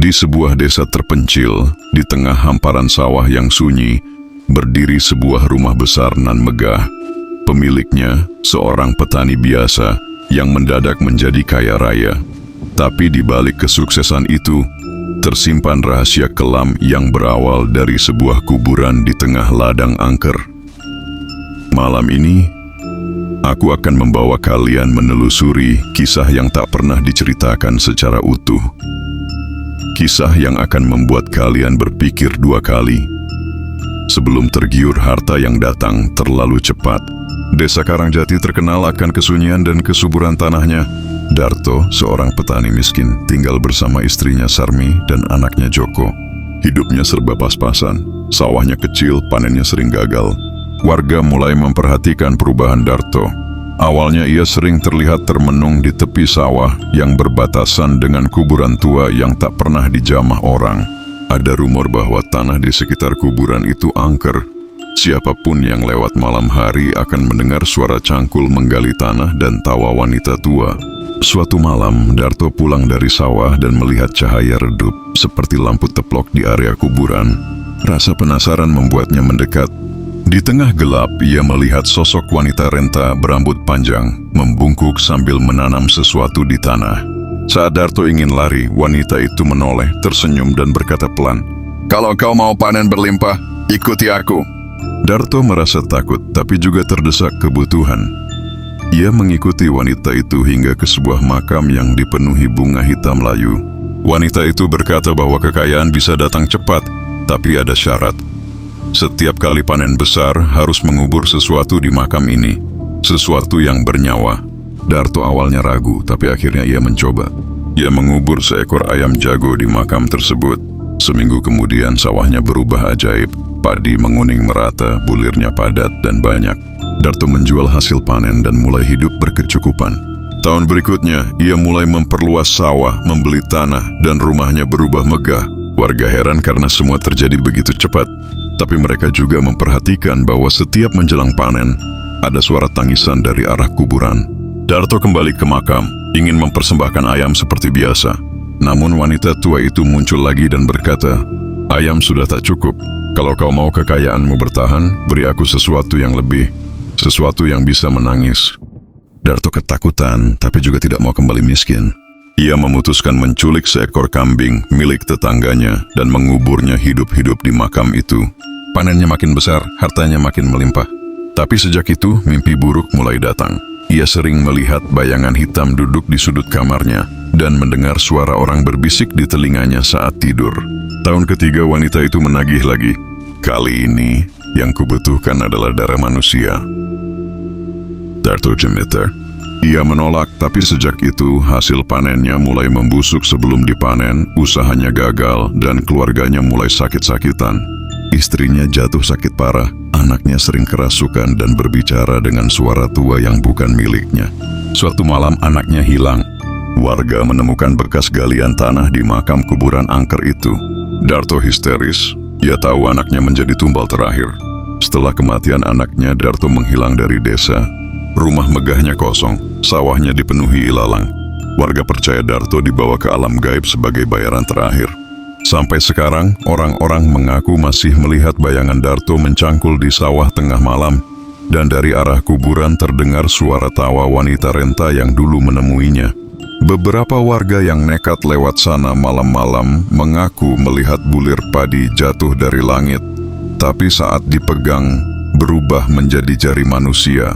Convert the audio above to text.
Di sebuah desa terpencil, di tengah hamparan sawah yang sunyi, berdiri sebuah rumah besar nan megah. Pemiliknya, seorang petani biasa yang mendadak menjadi kaya raya. Tapi di balik kesuksesan itu, tersimpan rahasia kelam yang berawal dari sebuah kuburan di tengah ladang angker. Malam ini, aku akan membawa kalian menelusuri kisah yang tak pernah diceritakan secara utuh. Kisah yang akan membuat kalian berpikir dua kali sebelum tergiur harta yang datang terlalu cepat. Desa Karangjati terkenal akan kesunyian dan kesuburan tanahnya. Darto, seorang petani miskin, tinggal bersama istrinya Sarmi dan anaknya Joko. Hidupnya serba pas-pasan, sawahnya kecil, panennya sering gagal. Warga mulai memperhatikan perubahan Darto. Awalnya ia sering terlihat termenung di tepi sawah yang berbatasan dengan kuburan tua yang tak pernah dijamah orang. Ada rumor bahwa tanah di sekitar kuburan itu angker. Siapapun yang lewat malam hari akan mendengar suara cangkul menggali tanah dan tawa wanita tua. Suatu malam, Darto pulang dari sawah dan melihat cahaya redup seperti lampu teplok di area kuburan. Rasa penasaran membuatnya mendekat. Di tengah gelap, ia melihat sosok wanita renta berambut panjang, membungkuk sambil menanam sesuatu di tanah. Saat Darto ingin lari, wanita itu menoleh, tersenyum dan berkata pelan, "Kalau kau mau panen berlimpah, ikuti aku." Darto merasa takut, tapi juga terdesak kebutuhan. Ia mengikuti wanita itu hingga ke sebuah makam yang dipenuhi bunga hitam layu. Wanita itu berkata bahwa kekayaan bisa datang cepat, tapi ada syarat. Setiap kali panen besar harus mengubur sesuatu di makam ini, sesuatu yang bernyawa. Darto awalnya ragu, tapi akhirnya ia mencoba. Ia mengubur seekor ayam jago di makam tersebut. Seminggu kemudian sawahnya berubah ajaib. Padi menguning merata, bulirnya padat dan banyak. Darto menjual hasil panen dan mulai hidup berkecukupan. Tahun berikutnya, ia mulai memperluas sawah, membeli tanah, dan rumahnya berubah megah. Warga heran karena semua terjadi begitu cepat. Tapi mereka juga memperhatikan bahwa setiap menjelang panen, ada suara tangisan dari arah kuburan. Darto kembali ke makam, ingin mempersembahkan ayam seperti biasa. Namun wanita tua itu muncul lagi dan berkata, "Ayam sudah tak cukup. Kalau kau mau kekayaanmu bertahan, beri aku sesuatu yang lebih, sesuatu yang bisa menangis." Darto ketakutan, tapi juga tidak mau kembali miskin. Ia memutuskan menculik seekor kambing milik tetangganya dan menguburnya hidup-hidup di makam itu. Panennya makin besar, hartanya makin melimpah. Tapi sejak itu, mimpi buruk mulai datang. Ia sering melihat bayangan hitam duduk di sudut kamarnya dan mendengar suara orang berbisik di telinganya saat tidur. Tahun ketiga wanita itu menagih lagi. "Kali ini, yang kubutuhkan adalah darah manusia." Darto gemeter. Ia menolak, tapi sejak itu hasil panennya mulai membusuk sebelum dipanen, usahanya gagal, dan keluarganya mulai sakit-sakitan. Istrinya jatuh sakit parah, anaknya sering kerasukan dan berbicara dengan suara tua yang bukan miliknya. Suatu malam anaknya hilang. Warga menemukan bekas galian tanah di makam kuburan angker itu. Darto histeris. Ia tahu anaknya menjadi tumbal terakhir. Setelah kematian anaknya, Darto menghilang dari desa. Rumah megahnya kosong, sawahnya dipenuhi ilalang. Warga percaya Darto dibawa ke alam gaib sebagai bayaran terakhir. Sampai sekarang, orang-orang mengaku masih melihat bayangan Darto mencangkul di sawah tengah malam, dan dari arah kuburan terdengar suara tawa wanita renta yang dulu menemuinya. Beberapa warga yang nekat lewat sana malam-malam mengaku melihat bulir padi jatuh dari langit, tapi saat dipegang, berubah menjadi jari manusia.